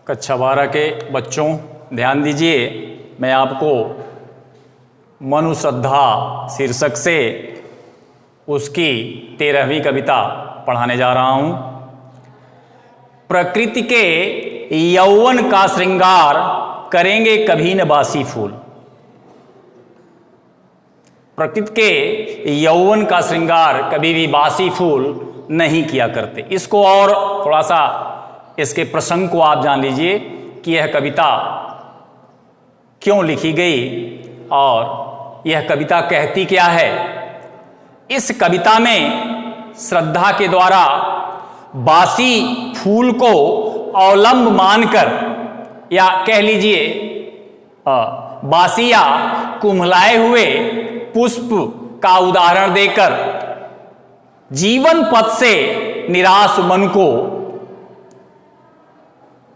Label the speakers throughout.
Speaker 1: कक्षा 12 के बच्चों ध्यान दीजिए, मैं आपको मनु श्रद्धा शीर्षक से उसकी 13वीं कविता पढ़ाने जा रहा हूं। प्रकृति के यौवन का श्रृंगार करेंगे कभी न बासी फूल। प्रकृति के यौवन का श्रृंगार कभी भी बासी फूल नहीं किया करते। इसको और थोड़ा सा इसके प्रसंग को आप जान लीजिए कि यह कविता क्यों लिखी गई और यह कविता कहती क्या है। इस कविता में श्रद्धा के द्वारा बासी फूल को अवलंब मानकर, या कह लीजिए बासी या कुम्हलाए हुए पुष्प का उदाहरण देकर जीवन पथ से निराश मन को,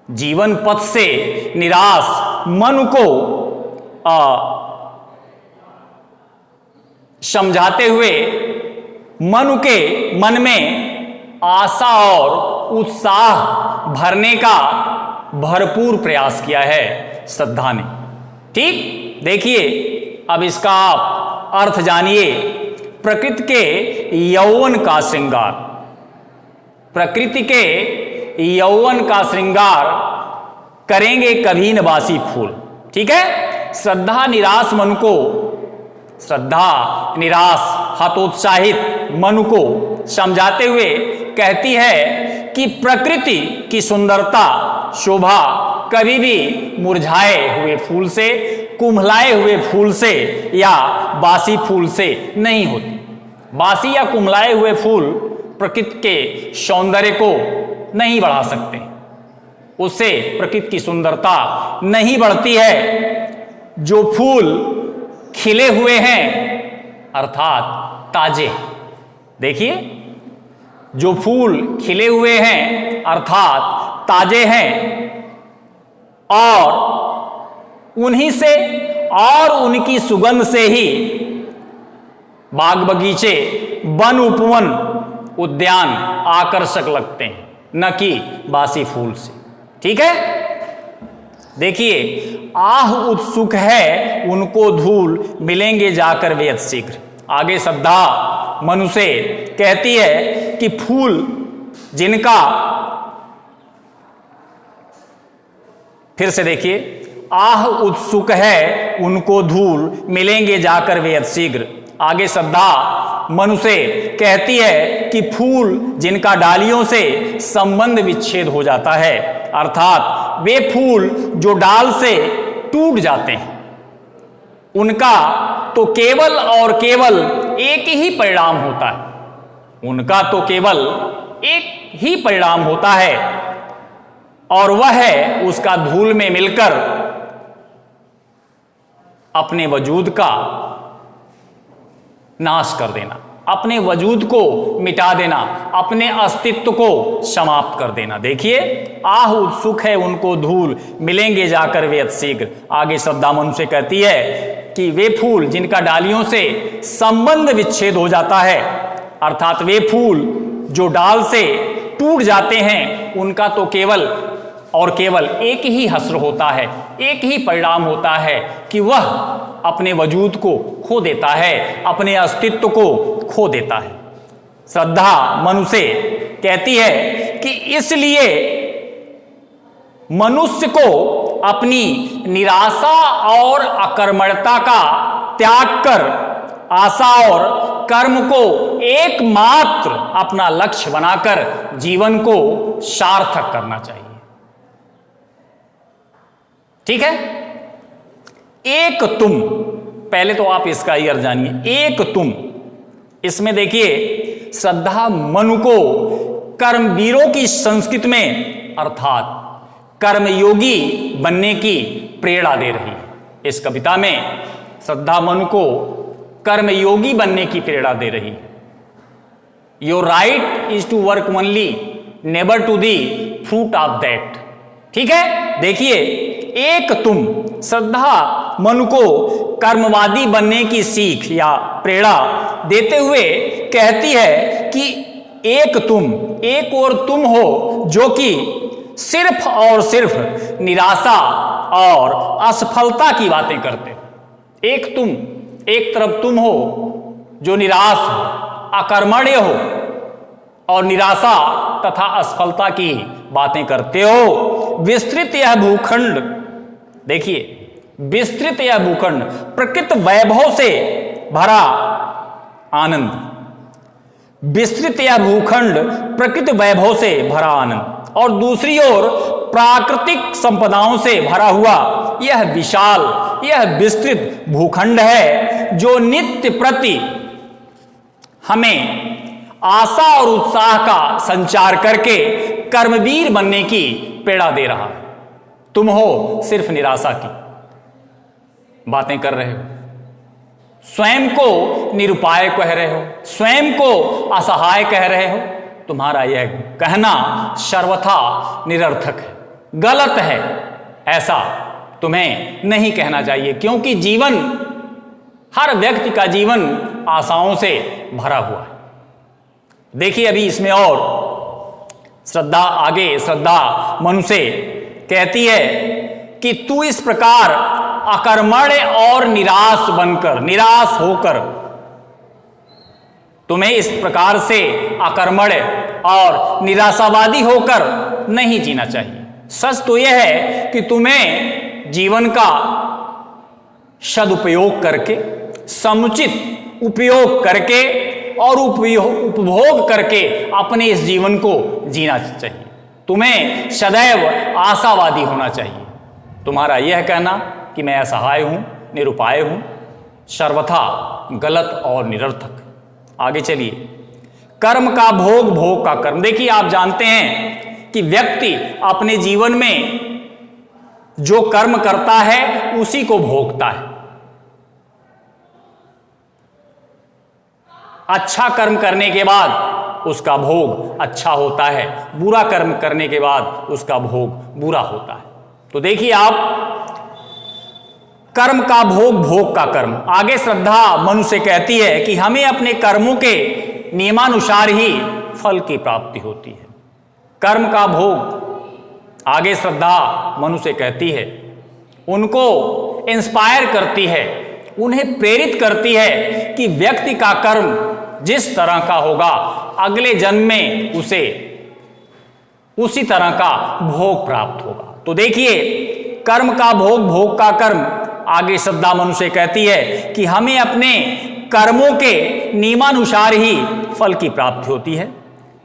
Speaker 1: जीवन पथ से निराश मन को समझाते हुए मन में आशा और उत्साह भरने का भरपूर प्रयास किया है श्रद्धा ने। ठीक, देखिए अब इसका आप अर्थ जानिए। प्रकृति के यौवन का श्रृंगार, प्रकृति के यौवन का श्रृंगार करेंगे कभी न बासी फूल। ठीक है, श्रद्धा निराश मन को, श्रद्धा निराश हतोत्साहित मन को समझाते हुए कहती है कि प्रकृति की सुंदरता शोभा कभी भी मुरझाए हुए फूल से, कुम्हलाए हुए फूल से या बासी फूल से नहीं होती। बासी या कुम्हलाए हुए फूल प्रकृति के सौंदर्य को नहीं बढ़ा सकते, उससे प्रकृति की सुंदरता नहीं बढ़ती है। जो फूल खिले हुए हैं अर्थात ताजे, देखिए जो फूल खिले हुए हैं अर्थात ताजे हैं और उन्हीं से और उनकी सुगंध से ही बाग बगीचे, वन उपवन, उद्यान आकर्षक लगते हैं, न कि बासी फूल से। ठीक है, देखिए आह उत्सुक है उनको धूल मिलेंगे जाकर वे शीघ्र। आगे श्रद्धा मनु से कहती है कि फूल जिनका, फिर से देखिए, आह उत्सुक है उनको धूल मिलेंगे जाकर वे शीघ्र। आगे श्रद्धा मनु से कहती है कि फूल जिनका डालियों से संबंध विच्छेद हो जाता है, अर्थात वे फूल जो डाल से टूट जाते हैं, उनका तो केवल और केवल एक ही परिणाम होता है, उनका तो केवल एक ही परिणाम होता है और वह है उसका धूल में मिलकर अपने वजूद का नाश कर देना, अपने वजूद को मिटा देना, अपने अस्तित्व को समाप्त कर देना। देखिए आह उत्सुक है उनको धूल मिलेंगे जाकर वे शीघ्र। आगे श्रद्धा मनु से कहती है कि वे फूल जिनका डालियों से संबंध विच्छेद हो जाता है, अर्थात वे फूल जो डाल से टूट जाते हैं, उनका तो केवल और केवल एक ही हस्र होता है, एक ही परिणाम होता है कि वह अपने वजूद को खो देता है, अपने अस्तित्व को खो देता है। श्रद्धा मनु से कहती है कि इसलिए मनुष्य को अपनी निराशा और अकर्मण्यता का त्याग कर आशा और कर्म को एकमात्र अपना लक्ष्य बनाकर जीवन को सार्थक करना चाहिए। ठीक है, एक तुम, पहले तो आप इसका ही अर्थ जानिए। एक तुम, इसमें देखिए श्रद्धा मनु को कर्मवीरों की संस्कृति में अर्थात कर्मयोगी बनने की प्रेरणा दे रही है। इस कविता में श्रद्धा मनु को कर्मयोगी बनने की प्रेरणा दे रही है। Your right is to work only, never to the fruit of that. ठीक है, देखिए एक तुम, श्रद्धा मनु को कर्मवादी बनने की सीख या प्रेरणा देते हुए कहती है कि एक तुम, एक और तुम हो जो कि सिर्फ और सिर्फ निराशा और असफलता की बातें करते हो। एक तरफ तुम हो जो निराश हो, अकर्मण्य हो और निराशा तथा असफलता की बातें करते हो। विस्तृत यह भूखंड, देखिए विस्तृत यह भूखंड प्रकृत वैभव से भरा आनंद, विस्तृत यह भूखंड प्रकृत वैभव से भरा आनंद और दूसरी ओर प्राकृतिक संपदाओं से भरा हुआ यह विशाल, यह विस्तृत भूखंड है जो नित्य प्रति हमें आशा और उत्साह का संचार करके कर्मवीर बनने की प्रेरणा दे रहा है। तुम हो सिर्फ निराशा की बातें कर रहे हो, स्वयं को निरुपाय कह रहे हो, स्वयं को असहाय कह रहे हो। तुम्हारा यह कहना सर्वथा निरर्थक है, गलत है। ऐसा तुम्हें नहीं कहना चाहिए, क्योंकि जीवन, हर व्यक्ति का जीवन आशाओं से भरा हुआ है। देखिए अभी इसमें और श्रद्धा मनु से कहती है कि तू इस प्रकार अकर्मण्य और निराश होकर, तुम्हें इस प्रकार से अकर्मण्य और निराशावादी होकर नहीं जीना चाहिए। सच तो यह है कि तुम्हें जीवन का सदुपयोग करके, समुचित उपयोग करके और उपभोग करके अपने इस जीवन को जीना चाहिए। तुम्हें सदैव आशावादी होना चाहिए। तुम्हारा यह कहना कि मैं असहाय हूं, निरुपाय हूं, सर्वथा गलत और निरर्थक। आगे चलिए, कर्म का भोग, भोग का कर्म। देखिए आप जानते हैं कि व्यक्ति अपने जीवन में जो कर्म करता है उसी को भोगता है। अच्छा कर्म करने के बाद उसका भोग अच्छा होता है, बुरा कर्म करने के बाद उसका भोग बुरा होता है। तो देखिए आप, कर्म का भोग, भोग का कर्म। आगे श्रद्धा मनु से कहती है कि हमें अपने कर्मों के नियमानुसार ही फल की प्राप्ति होती है। कर्म का भोग, आगे श्रद्धा मनु से कहती है, उनको इंस्पायर करती है, उन्हें प्रेरित करती है कि व्यक्ति का कर्म जिस तरह का होगा अगले जन्म में उसे उसी तरह का भोग प्राप्त होगा। तो देखिए, कर्म का भोग, भोग का कर्म। आगे श्रद्धा मनु से कहती है कि हमें अपने कर्मों के नियमानुसार ही फल की प्राप्ति होती है।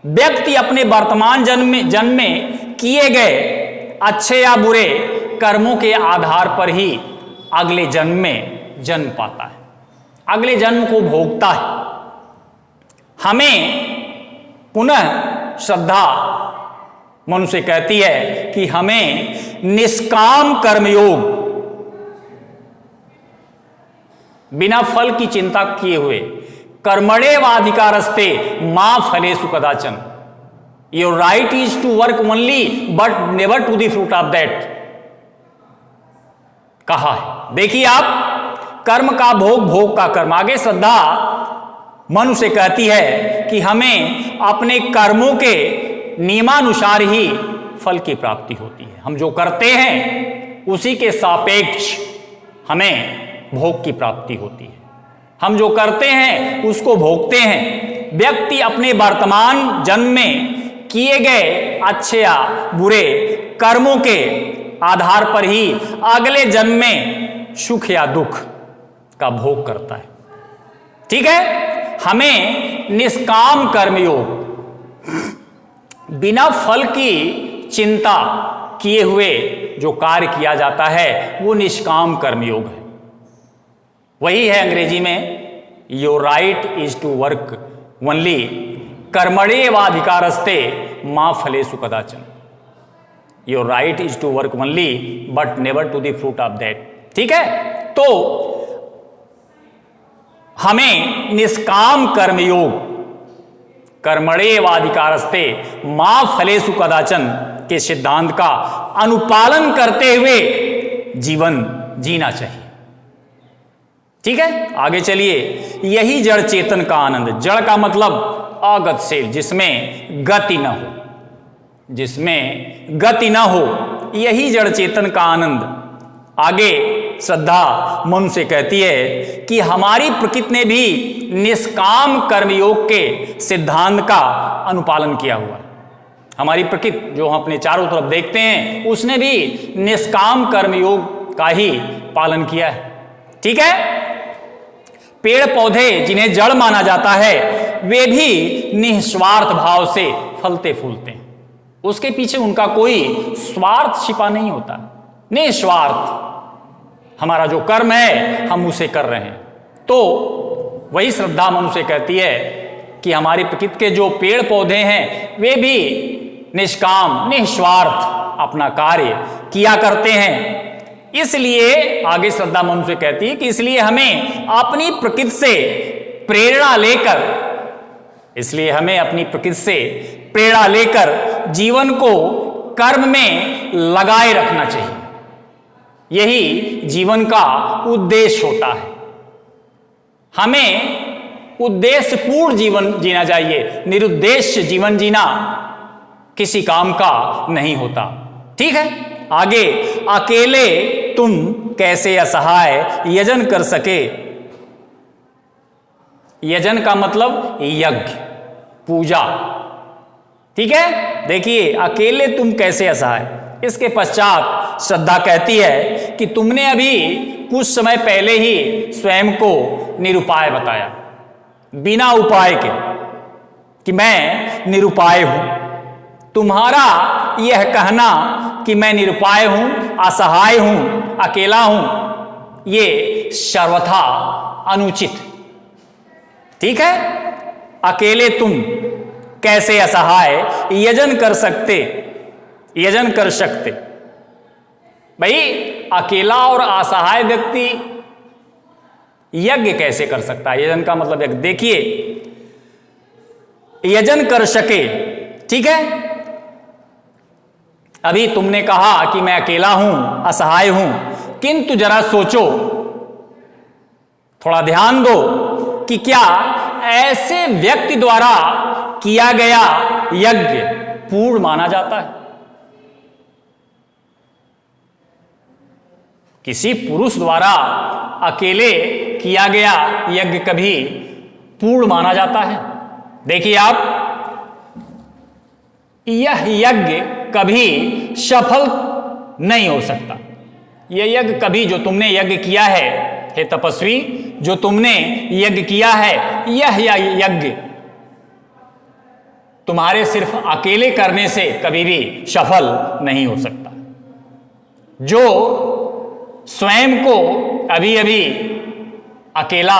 Speaker 1: व्यक्ति अपने वर्तमान जन्म में किए गए अच्छे या बुरे कर्मों के आधार पर ही अगले जन्म में जन्म पाता है, अगले जन्म को भोगता है। हमें पुनः श्रद्धा मनु से कहती है कि हमें निष्काम कर्मयोग, बिना फल की चिंता किए हुए, कर्मण्येवाधिकारस्ते मा फलेषु कदाचन, your right is to work only but never to the fruit of that, कहा है। देखिए आप, कर्म का भोग, भोग का कर्म। आगे श्रद्धा मनु से कहती है कि हमें अपने कर्मों के नियमानुसार ही फल की प्राप्ति होती है। हम जो करते हैं उसी के सापेक्ष हमें भोग की प्राप्ति होती है। हम जो करते हैं उसको भोगते हैं। व्यक्ति अपने वर्तमान जन्म में किए गए अच्छे या बुरे कर्मों के आधार पर ही अगले जन्म में सुख या दुख का भोग करता है। ठीक है, हमें निष्काम कर्मयोग, बिना फल की चिंता किए हुए जो कार्य किया जाता है वो निष्काम कर्मयोग है। वही है अंग्रेजी में your right is to work only कर्मण्येवाधिकारस्ते मा फलेषु कदाचन, your right is to work only but never to the fruit of that. ठीक है, तो हमें निष्काम कर्मयोग, कर्मण्येवाधिकारस्ते मा फलेषु कदाचन के सिद्धांत का अनुपालन करते हुए जीवन जीना चाहिए। ठीक है, आगे चलिए। यही जड़ चेतन का आनंद। जड़ का मतलब अगतिशील, जिसमें गति न हो। जिसमें गति न हो, यही जड़ चेतन का आनंद। आगे श्रद्धा मन से कहती है कि हमारी प्रकृति ने भी निष्काम कर्मयोग के सिद्धांत का अनुपालन किया हुआ है। हमारी प्रकृति जो हम अपने चारों तरफ देखते हैं, उसने भी निष्काम कर्मयोग का ही पालन किया है। ठीक है, पेड़ पौधे जिन्हें जड़ माना जाता है, वे भी निस्वार्थ भाव से फलते फूलते हैं। उसके पीछे उनका कोई स्वार्थ छिपा नहीं होता, निस्वार्थ। हमारा जो कर्म है हम उसे कर रहे हैं। तो वही श्रद्धा मनुष्य कहती है कि हमारी प्रकृति के जो पेड़ पौधे हैं, वे भी निष्काम निस्वार्थ अपना कार्य किया करते हैं। इसलिए आगे श्रद्धा मनुष्य कहती है कि इसलिए हमें अपनी प्रकृति से प्रेरणा लेकर, इसलिए हमें अपनी प्रकृति से प्रेरणा लेकर जीवन को कर्म में लगाए रखना चाहिए। यही जीवन का उद्देश्य होता है। हमें उद्देश्यपूर्ण जीवन जीना चाहिए। निरुद्देश्य जीवन जीना किसी काम का नहीं होता। ठीक है, आगे अकेले तुम कैसे असहाय यजन कर सके। यजन का मतलब यज्ञ, पूजा। ठीक है, देखिए अकेले तुम कैसे असहाय। इसके पश्चात श्रद्धा कहती है कि तुमने अभी कुछ समय पहले ही स्वयं को निरुपाय बताया, बिना उपाय के, कि मैं निरुपाय हूं। तुम्हारा यह कहना कि मैं निरुपाय हूं, असहाय हूं, अकेला हूं, ये सर्वथा अनुचित। ठीक है, अकेले तुम कैसे असहाय यजन कर सकते, यजन कर सकते। भाई अकेला और असहाय व्यक्ति यज्ञ कैसे कर सकता है? यजन का मतलब यज्ञ। देखिए, यजन कर सके, ठीक है, अभी तुमने कहा कि मैं अकेला हूं, असहाय हूं, किंतु जरा सोचो, थोड़ा ध्यान दो कि क्या ऐसे व्यक्ति द्वारा किया गया यज्ञ पूर्ण माना जाता है? किसी पुरुष द्वारा अकेले किया गया यज्ञ कभी पूर्ण माना जाता है? देखिए आप, यह यज्ञ कभी सफल नहीं हो सकता। यह यज्ञ कभी, जो तुमने यज्ञ किया है, हे तपस्वी, जो तुमने यज्ञ किया है, यह यज्ञ तुम्हारे सिर्फ अकेले करने से कभी भी सफल नहीं हो सकता। जो स्वयं को अभी अभी अकेला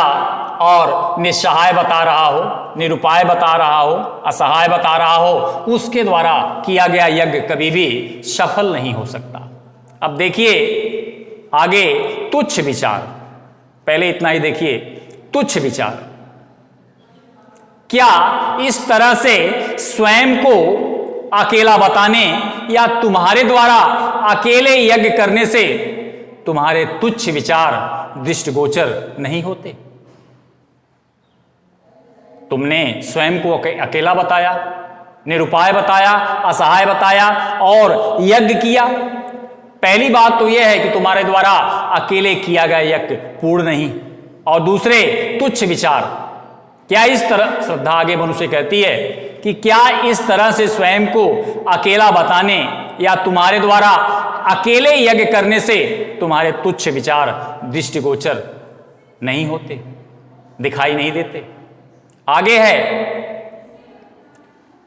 Speaker 1: और निस्सहाय बता रहा हो, निरुपाय बता रहा हो, असहाय बता रहा हो, उसके द्वारा किया गया यज्ञ कभी भी सफल नहीं हो सकता। अब देखिए आगे, तुच्छ विचार। पहले इतना ही देखिए, तुच्छ विचार। क्या इस तरह से स्वयं को अकेला बताने या तुम्हारे द्वारा अकेले यज्ञ करने से तुम्हारे तुच्छ विचार दृष्टिगोचर नहीं होते? तुमने स्वयं को अकेला बताया, निरुपाय बताया, असहाय बताया और यज्ञ किया। पहली बात तो यह है कि तुम्हारे द्वारा अकेले किया गया यज्ञ पूर्ण नहीं, और दूसरे तुच्छ विचार। क्या इस तरह, श्रद्धा आगे मनुष्य कहती है कि क्या इस तरह से स्वयं को अकेला बताने या तुम्हारे द्वारा अकेले यज्ञ करने से तुम्हारे तुच्छ विचार दृष्टिगोचर नहीं होते, दिखाई नहीं देते? आगे है,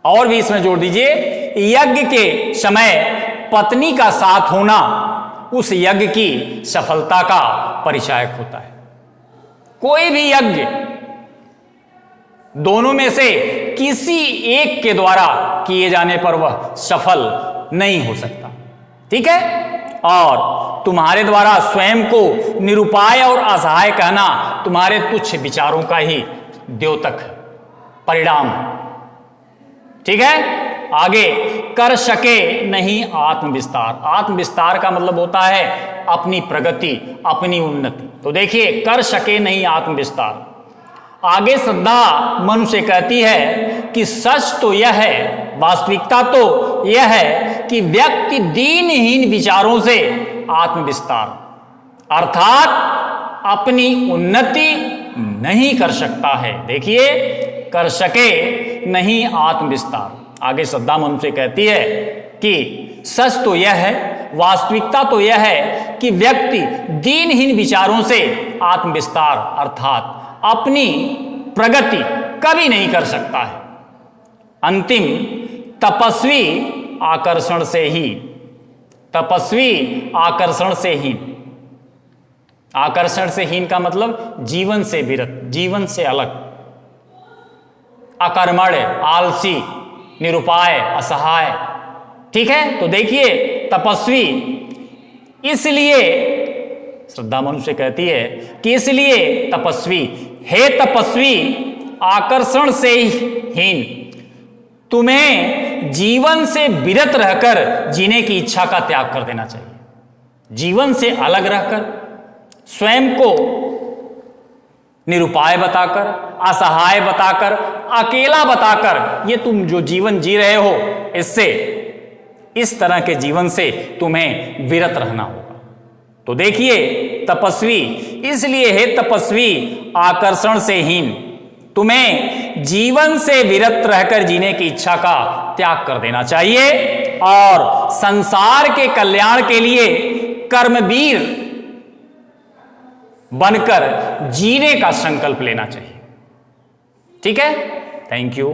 Speaker 1: और भी इसमें जोड़ दीजिए, यज्ञ के समय पत्नी का साथ होना उस यज्ञ की सफलता का परिचायक होता है। कोई भी यज्ञ दोनों में से किसी एक के द्वारा किए जाने पर वह सफल नहीं हो सकता। ठीक है, और तुम्हारे द्वारा स्वयं को निरुपाय और असहाय कहना तुम्हारे तुच्छ विचारों का ही द्योतक परिणाम। ठीक है, आगे, कर सके नहीं आत्मविस्तार। आत्मविस्तार का मतलब होता है अपनी प्रगति, अपनी उन्नति। तो देखिए, कर सके नहीं आत्मविस्तार। आगे श्रद्धा मनु से कहती है कि सच तो यह है, वास्तविकता तो यह है कि व्यक्ति दीनहीन विचारों से आत्मविस्तार अर्थात अपनी उन्नति नहीं कर सकता है। देखिए, कर सके नहीं आत्मविस्तार। आगे श्रद्धा मनु से कहती है कि सच तो यह है, वास्तविकता तो यह है कि व्यक्ति दीनहीन विचारों से आत्मविस्तार अर्थात अपनी प्रगति कभी नहीं कर सकता है। अंतिम तपस्वी आकर्षण से ही, तपस्वी आकर्षण से हीन। आकर्षण से हीन का मतलब जीवन से विरत, जीवन से अलग, अकर्मण्य, आलसी, निरुपाय, असहाय। ठीक है, तो देखिए तपस्वी, इसलिए श्रद्धा मनु से कहती है कि इसलिए तपस्वी, हे तपस्वी आकर्षण से हीन, तुम्हें जीवन से विरत रहकर जीने की इच्छा का त्याग कर देना चाहिए। जीवन से अलग रहकर, स्वयं को निरुपाय बताकर, असहाय बताकर, अकेला बताकर, ये तुम जो जीवन जी रहे हो, इससे, इस तरह के जीवन से तुम्हें विरत रहना होगा। तो देखिए तपस्वी, इसलिए हे तपस्वी आकर्षण से हीन, तुम्हें जीवन से विरत रहकर जीने की इच्छा का त्याग कर देना चाहिए और संसार के कल्याण के लिए कर्मवीर बनकर जीने का संकल्प लेना चाहिए। ठीक है, थैंक यू।